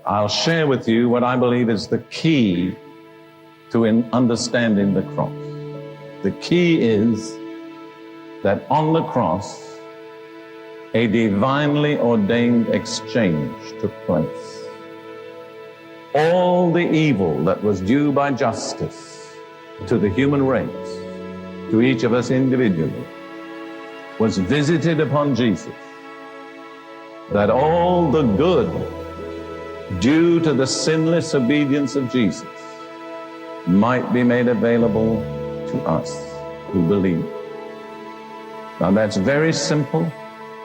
I'll share with you what I believe is the key to understanding the cross. The key is that on the cross, a divinely ordained exchange took place. All the evil that was due by justice to the human race, to each of us individually, was visited upon Jesus. That all the good due to the sinless obedience of Jesus might be made available to us who believe. Now that's very simple,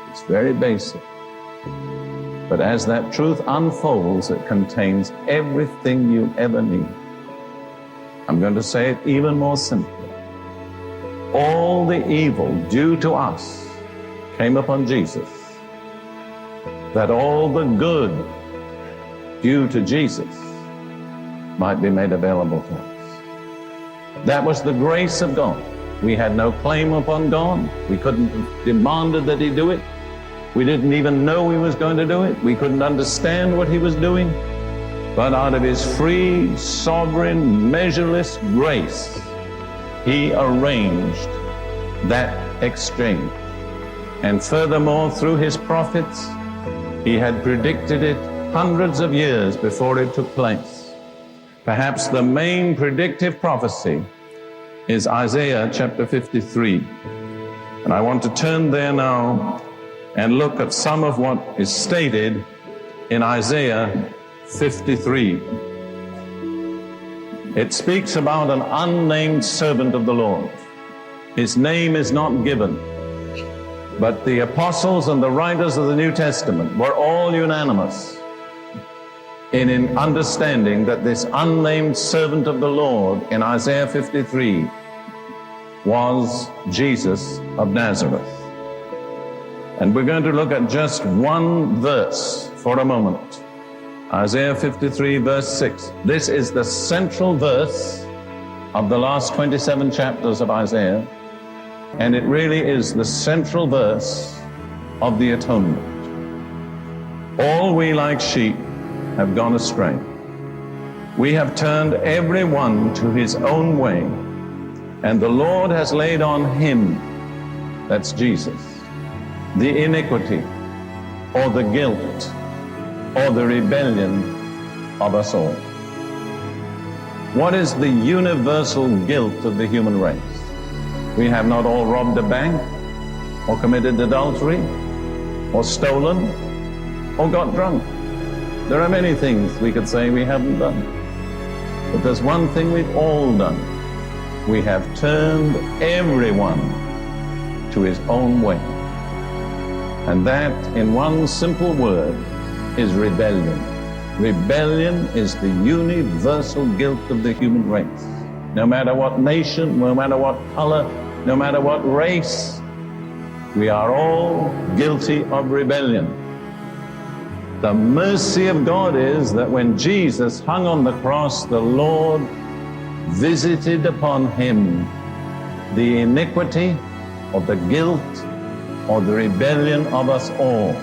it's very basic. But as that truth unfolds, it contains everything you ever need. I'm going to say it even more simply. All the evil due to us came upon Jesus, that all the good due to Jesus might be made available to us. That was the grace of God. We had no claim upon God. We couldn't have demanded that He do it. We didn't even know He was going to do it. We couldn't understand what He was doing. But out of His free, sovereign, measureless grace, He arranged that exchange. And furthermore, through His prophets, He had predicted it hundreds of years before it took place. Perhaps the main predictive prophecy is Isaiah chapter 53. And I want to turn there now and look at some of what is stated in Isaiah 53. It speaks about an unnamed servant of the Lord. His name is not given, but the apostles and the writers of the New Testament were all unanimous in understanding that this unnamed servant of the Lord in Isaiah 53 was Jesus of Nazareth. And we're going to look at just one verse for a moment. Isaiah 53 verse 6. This is the central verse of the last 27 chapters of Isaiah, and it really is the central verse of the atonement. All we like sheep have gone astray. We have turned every one to his own way, and the Lord has laid on Him, that's Jesus, the iniquity or the guilt or the rebellion of us all. What is the universal guilt of the human race? We have not all robbed a bank or committed adultery or stolen or got drunk. There are many things we could say we haven't done. But there's one thing we've all done. We have turned everyone to his own way. And that, in one simple word, is rebellion. Rebellion is the universal guilt of the human race. No matter what nation, no matter what color, no matter what race, we are all guilty of rebellion. The mercy of God is that when Jesus hung on the cross, the Lord visited upon Him the iniquity or the guilt or the rebellion of us all.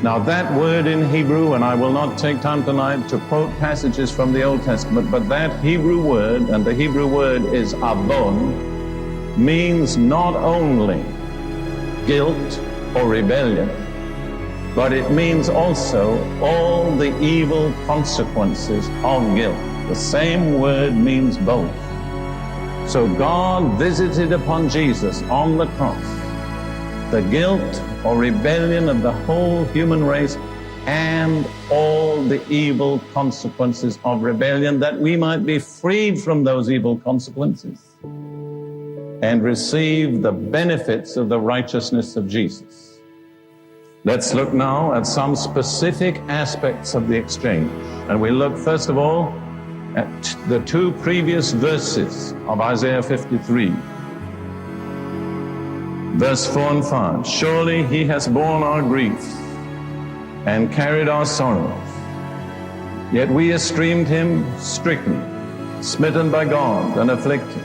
Now that word in Hebrew, and I will not take time tonight to quote passages from the Old Testament, but that Hebrew word, and the Hebrew word is avon, means not only guilt or rebellion, but it means also all the evil consequences of guilt. The same word means both. So God visited upon Jesus on the cross the guilt or rebellion of the whole human race and all the evil consequences of rebellion, that we might be freed from those evil consequences and receive the benefits of the righteousness of Jesus. Let's look now at some specific aspects of the exchange. And we look first of all at the two previous verses of Isaiah 53. Verse 4 and 5. Surely He has borne our griefs and carried our sorrows. Yet we esteemed Him stricken, smitten by God, and afflicted.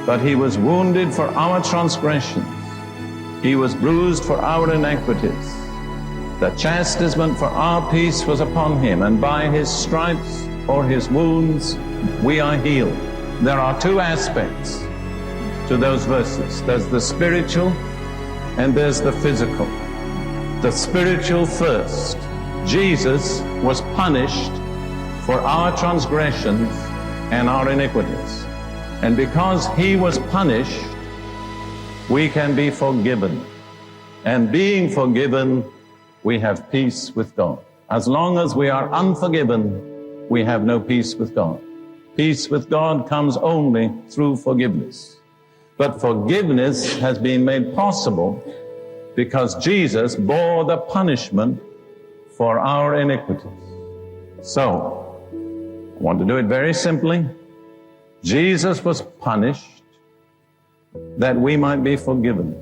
But He was wounded for our transgressions. He was bruised for our iniquities. The chastisement for our peace was upon him, and by his stripes or his wounds we are healed. There are two aspects to those verses. There's the spiritual and there's the physical. The spiritual first. Jesus was punished for our transgressions and our iniquities. And because he was punished, we can be forgiven. And being forgiven, we have peace with God. As long as we are unforgiven, we have no peace with God. Peace with God comes only through forgiveness. But forgiveness has been made possible because Jesus bore the punishment for our iniquities. So, I want to do it very simply. Jesus was punished that we might be forgiven.